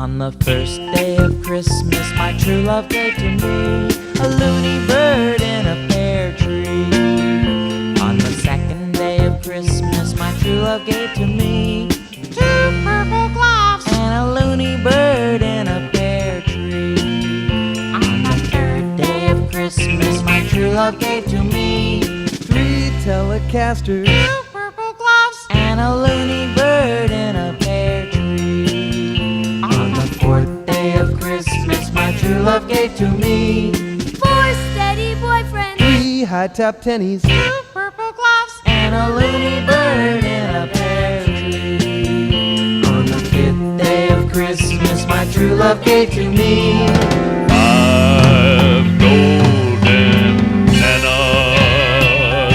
On the first day of Christmas, my true love gave to me a loony bird in a pear tree. On the second day of Christmas, my true love gave to me 2 purple gloves and a loony bird in a pear tree. On the third day of Christmas, my true love gave to me 3 Telecasters, 2 purple gloves and a loony bird in a pear tree. On the fourth day of Christmas, my true love gave to me 4 steady boyfriends, 3 high-top tennies, 2 purple gloves and a loony bird in a pear tree. On the fifth day of Christmas, my true love gave to me 5 golden bananas.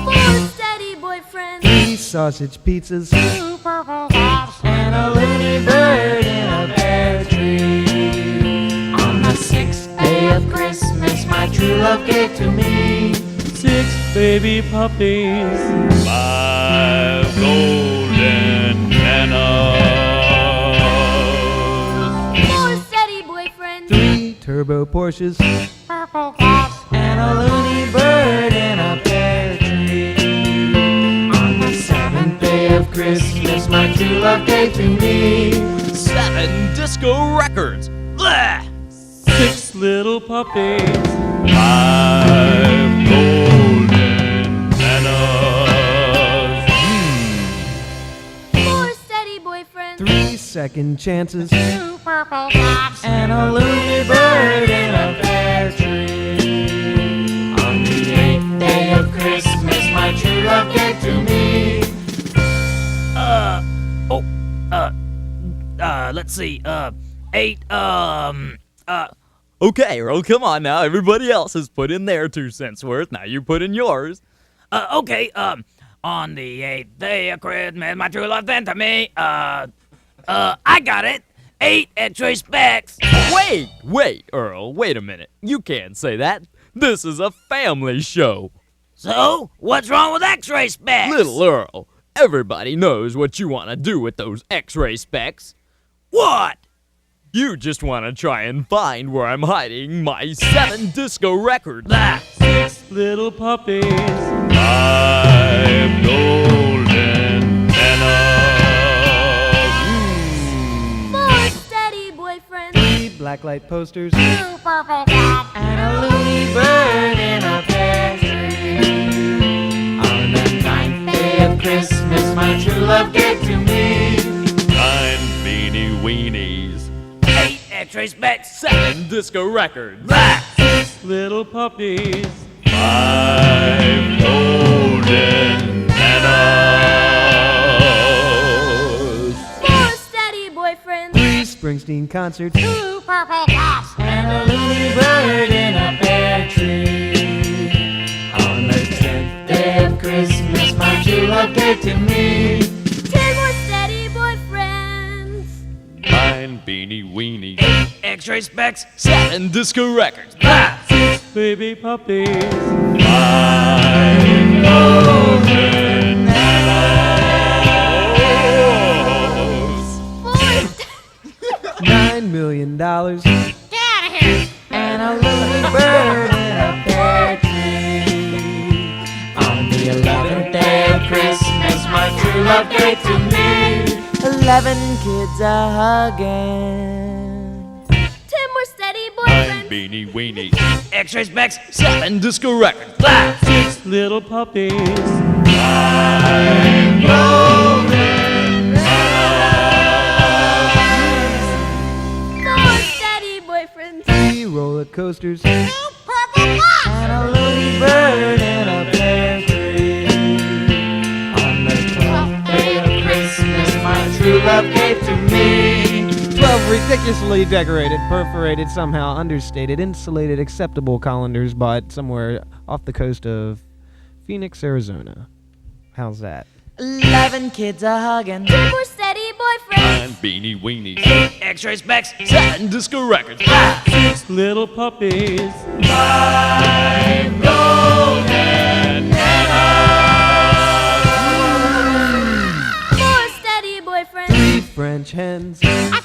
4 steady boyfriends, 3 sausage pizzas, 2 purple gloves and a loony bird in a pear tree. On the sixth day of Christmas, my true love gave to me 6 baby puppies, 5 golden bananas. 4 steady boyfriends, 3 turbo Porsches, purple gloves and a loony bird in a pear tree. On the seventh day of Christmas, my true love gave to me 7 disco records. Blah! 6 little puppies, 5 golden bananas. 4 steady boyfriends, 3 second chances, 2 purple gloves and a loony bird in a pear tree. On the eighth day of Christmas, my true love gave to me let's see, 8, okay, Earl, come on now. Everybody else has put in their 2 cents worth. Now you put in yours. Okay, on the 8th day of Christmas, my true love sent to me, I got it. 8 X-ray specs. Wait, Earl, wait a minute. You can't say that. This is a family show. So, what's wrong with X-ray specs? Little Earl, everybody knows what you want to do with those X-ray specs. What? You just want to try and find where I'm hiding my 7 disco records. That. 6 little puppies, 5 golden bananas. 4 steady boyfriends, 3 blacklight posters, 2 purple gloves and a loony bird in a pear tree. On the ninth day of Christmas, my true love gave to me 9 beanie weenies. 8 X-ray specs. 7 disco records. That. 6 little puppies, 5 golden bananas. 4 steady boyfriends, 3 Springsteen concerts, 2 purple gloves and a loony bird in a pear tree. On the 10th day of Christmas, my true love gave to me 10 more steady boyfriends, 9 beanie weenies. 8 X-ray specs. 7 disco records. That. 6 baby puppies, 5 golden bananas. 4 $9 million, and a loony bird in a pear tree. On the 11th day of Christmas, my true love gave to me 11 kids a-hugging. 10 more steady 9 boyfriends, beanie weenies. X-ray specs. 7 disco records. That. 6 little puppies, 5 golden bananas. 4 steady boyfriends, 3 roller coasters, and a loony bird in a pear tree. On the 12th day of Christmas, my true love gave to me 12 ridiculously decorated, perforated, somehow understated, insulated, acceptable colanders bought somewhere off the coast of Phoenix, Arizona. How's that? 11 kids a-hugging. 10 more steady boyfriends, 9 beanie weenies. 8 X-ray specs. 7 disco records. 6 little puppies, 5 golden bananas. 4 steady boyfriends, 3 friends, French hens. I